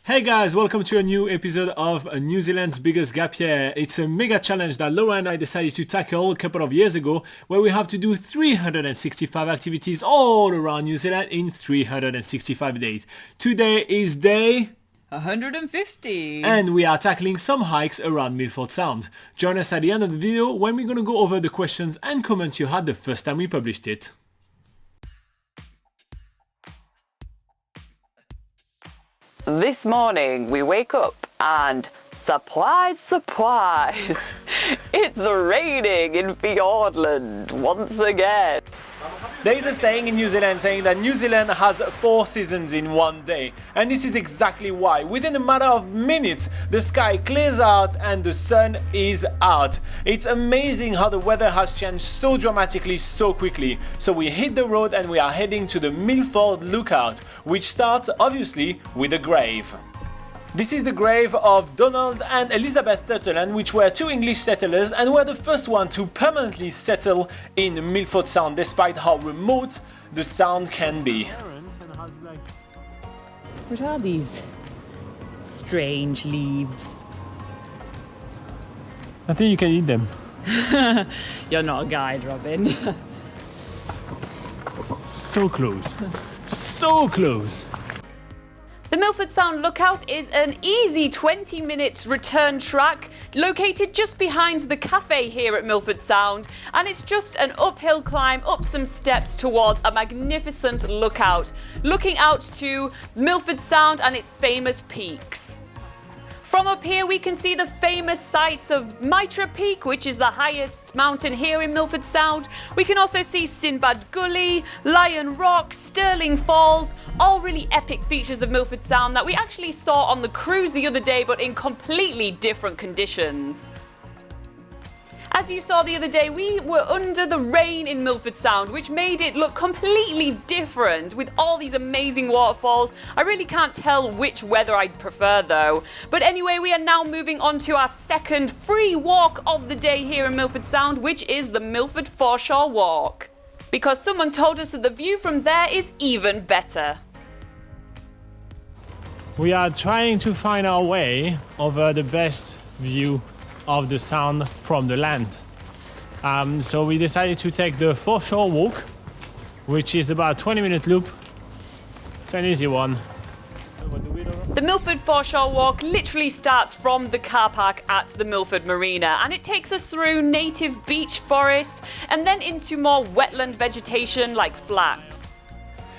Hey guys, welcome to a new episode of New Zealand's Biggest Gap Year. It's a mega challenge that Laura and I decided to tackle a couple of years ago, where we have to do 365 activities all around New Zealand in 365 days. Today is day 150. and we are tackling some hikes around Milford Sound. Join us at the end of the video when we're going to go over the questions and comments you had the first time we published it. This morning we wake up and surprise, surprise, it's raining in Fiordland once again. There is a saying in New Zealand saying that New Zealand has 4 seasons in one day, and this is exactly why. Within a matter of minutes, the sky clears out and the sun is out. It's amazing how the weather has changed so dramatically so quickly. So we hit the road and we are heading to the Milford Lookout, which starts obviously with a grave. This is the grave of Donald and Elizabeth Sutherland, which were 2 English settlers and were the first one to permanently settle in Milford Sound, despite how remote the sound can be. What are these strange leaves? I think you can eat them. You're not a guide, Robin. So close. So close. The Milford Sound Lookout is an easy 20-minute return track located just behind the cafe here at Milford Sound, and it's just an uphill climb up some steps towards a magnificent lookout, looking out to Milford Sound and its famous peaks. From up here we can see the famous sights of Mitra Peak, which is the highest mountain here in Milford Sound. We can also see Sinbad Gully, Lion Rock, Stirling Falls, all really epic features of Milford Sound that we actually saw on the cruise the other day, but in completely different conditions. As you saw the other day, we were under the rain in Milford Sound, which made it look completely different with all these amazing waterfalls. I really can't tell which weather I'd prefer though. But anyway, we are now moving on to our second free walk of the day here in Milford Sound, which is the Milford Foreshore walk. Because someone told us that the view from there is even better. We are trying to find our way over the best view of the sound from the land. So we decided to take the Foreshore walk, which is about a 20-minute loop. It's an easy one. The Milford Foreshore walk literally starts from the car park at the Milford Marina, and it takes us through native beech forest and then into more wetland vegetation like flax.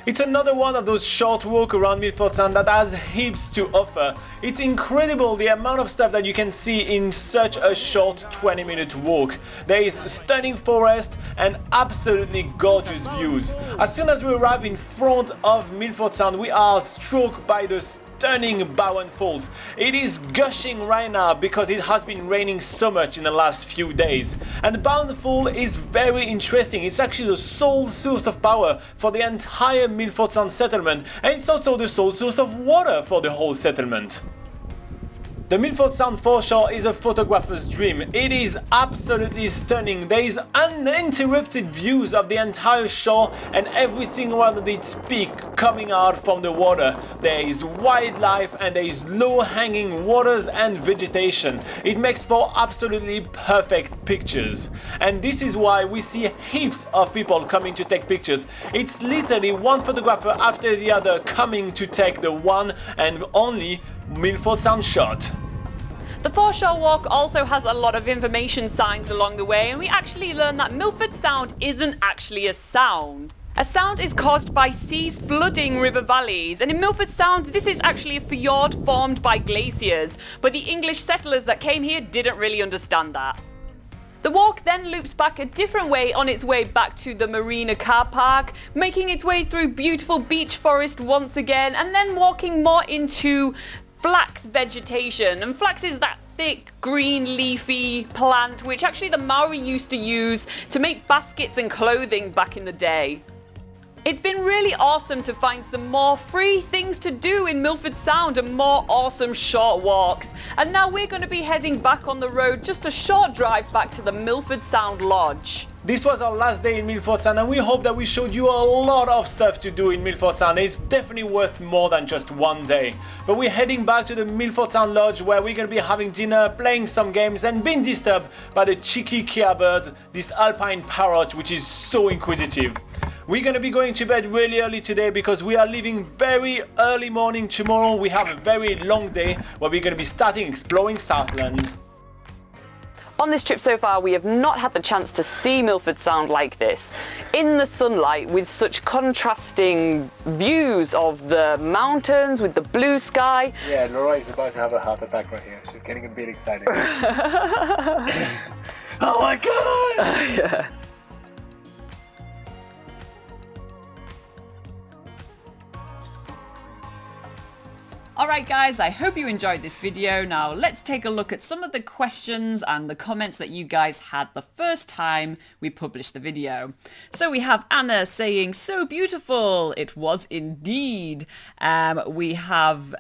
It's another one of those short walks around Milford Sound that has heaps to offer. It's incredible the amount of stuff that you can see in such a short 20-minute walk. There is stunning forest and absolutely gorgeous views. As soon as we arrive in front of Milford Sound, we are struck by the stunning Bowen Falls. It is gushing right now because it has been raining so much in the last few days. And Bowen Fall is very interesting. It's actually the sole source of power for the entire Milford Sound settlement, and it's also the sole source of water for the whole settlement. The Milford Sound Foreshore is a photographer's dream. It is absolutely stunning. There is uninterrupted views of the entire shore and every single one of its peak coming out from the water. There is wildlife and there is low-hanging waters and vegetation. It makes for absolutely perfect pictures. And this is why we see heaps of people coming to take pictures. It's literally one photographer after the other coming to take the one and only Milford Sound shot. The Foreshore walk also has a lot of information signs along the way, and we actually learned that Milford Sound isn't actually a sound. A sound is caused by seas flooding river valleys, and in Milford Sound this is actually a fjord formed by glaciers, but the English settlers that came here didn't really understand that. The walk then loops back a different way on its way back to the Marina car park, making its way through beautiful beech forest once again, and then walking more into flax vegetation. And flax is that thick green leafy plant which actually the Maori used to use to make baskets and clothing back in the day. It's been really awesome to find some more free things to do in Milford Sound and more awesome short walks. And now we're going to be heading back on the road, just a short drive back to the Milford Sound Lodge. This was our last day in Milford Sound, and we hope that we showed you a lot of stuff to do in Milford Sound. It's definitely worth more than just one day. But we're heading back to the Milford Sound Lodge, where we're going to be having dinner, playing some games, and being disturbed by the cheeky Kia bird, this alpine parrot, which is so inquisitive. We're going to be going to bed really early today because we are leaving very early morning tomorrow. We have a very long day where we're going to be starting exploring Southland. On this trip so far, we have not had the chance to see Milford Sound like this, in the sunlight with such contrasting views of the mountains with the blue sky. Yeah, Laura is about to have a heart attack right here. She's getting a bit excited. Oh my god! Yeah. Alright guys, I hope you enjoyed this video. Now let's take a look at some of the questions and the comments that you guys had the first time we published the video. So we have Anna saying, so beautiful. It was indeed. We have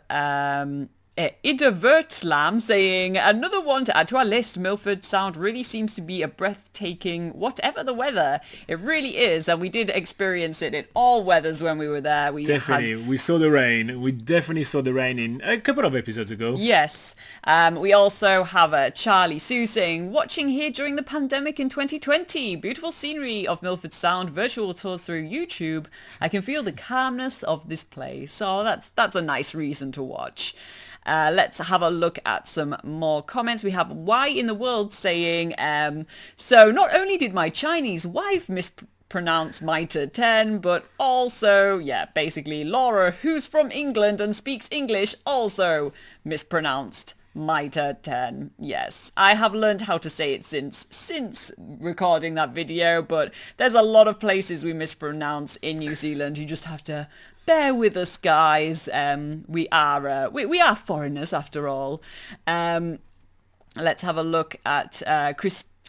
Ida Vertlam saying, another one to add to our list. Milford Sound really seems to be a breathtaking whatever the weather. It really is, and we did experience it in all weathers when we were there. We saw the rain. We definitely saw the rain in a couple of episodes ago. Yes. We also have Charlie Sue saying, watching here during the pandemic in 2020. Beautiful scenery of Milford Sound, virtual tours through YouTube. I can feel the calmness of this place. So that's a nice reason to watch. Let's have a look at some more comments. We have Why in the World saying, so not only did my Chinese wife mispronounce Mitre 10, but also, yeah, basically Laura, who's from England and speaks English, also mispronounced Mitre 10. Yes, I have learned how to say it since recording that video, but there's a lot of places we mispronounce in New Zealand. You just have to bear with us, guys. We are foreigners after all. Let's have a look at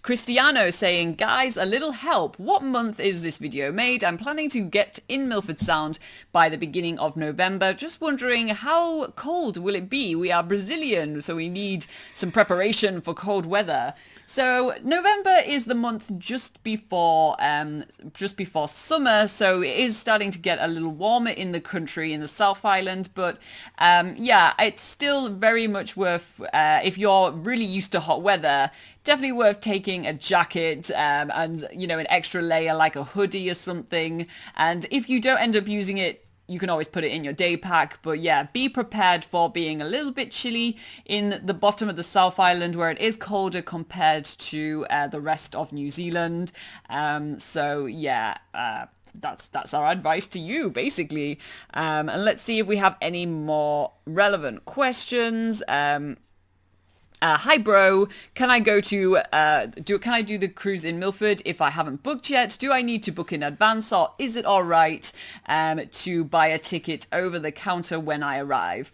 Cristiano saying, guys, a little help. What month is this video made? I'm planning to get in Milford Sound by the beginning of November. Just wondering, how cold will it be? We are Brazilian, so we need some preparation for cold weather. So November is the month just before summer, so it is starting to get a little warmer in the country, in the South Island, but yeah, it's still very much worth, if you're really used to hot weather, definitely worth taking a jacket and, you know, an extra layer like a hoodie or something. And if you don't end up using it, you can always put it in your day pack. But yeah, be prepared for being a little bit chilly in the bottom of the South Island, where it is colder compared to the rest of New Zealand. So yeah, that's our advice to you, basically. And let's see if we have any more relevant questions. Hi bro, can I go to can I do the cruise in Milford if I haven't booked yet? Do I need to book in advance, or is it all right to buy a ticket over the counter when I arrive?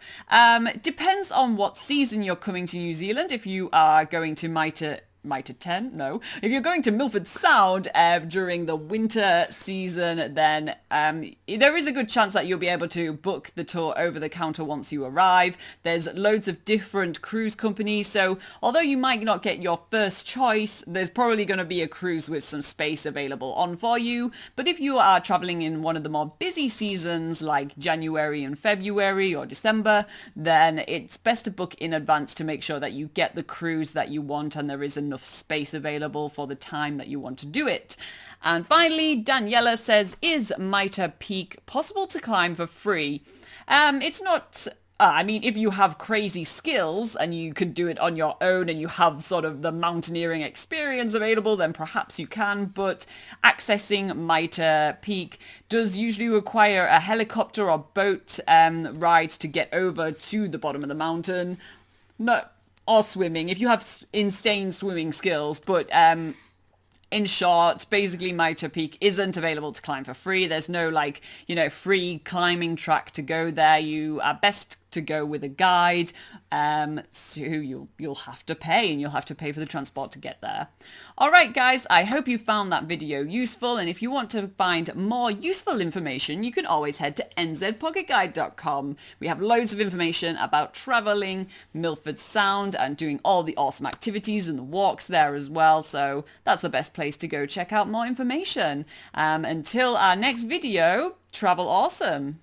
Depends on what season you're coming to New Zealand. If you are going to Mitre 10? No. If you're going to Milford Sound during the winter season, then there is a good chance that you'll be able to book the tour over the counter once you arrive. There's loads of different cruise companies, so although you might not get your first choice, there's probably going to be a cruise with some space available on for you. But if you are traveling in one of the more busy seasons like January and February or December, then it's best to book in advance to make sure that you get the cruise that you want and there is enough space available for the time that you want to do it. And finally, Daniela says, is Mitre Peak possible to climb for free? It's not... I mean, if you have crazy skills and you can do it on your own and you have sort of the mountaineering experience available, then perhaps you can. But accessing Mitre Peak does usually require a helicopter or boat ride to get over to the bottom of the mountain. Or swimming, if you have insane swimming skills. But in short, basically Mitre Peak isn't available to climb for free. There's no free climbing track to go there. You are best to go with a guide, so you'll have to pay, and you'll have to pay for the transport to get there. Alright guys, I hope you found that video useful, and if you want to find more useful information, you can always head to nzpocketguide.com. We have loads of information about travelling Milford Sound and doing all the awesome activities and the walks there as well, so that's the best place to go check out more information. Until our next video, travel awesome!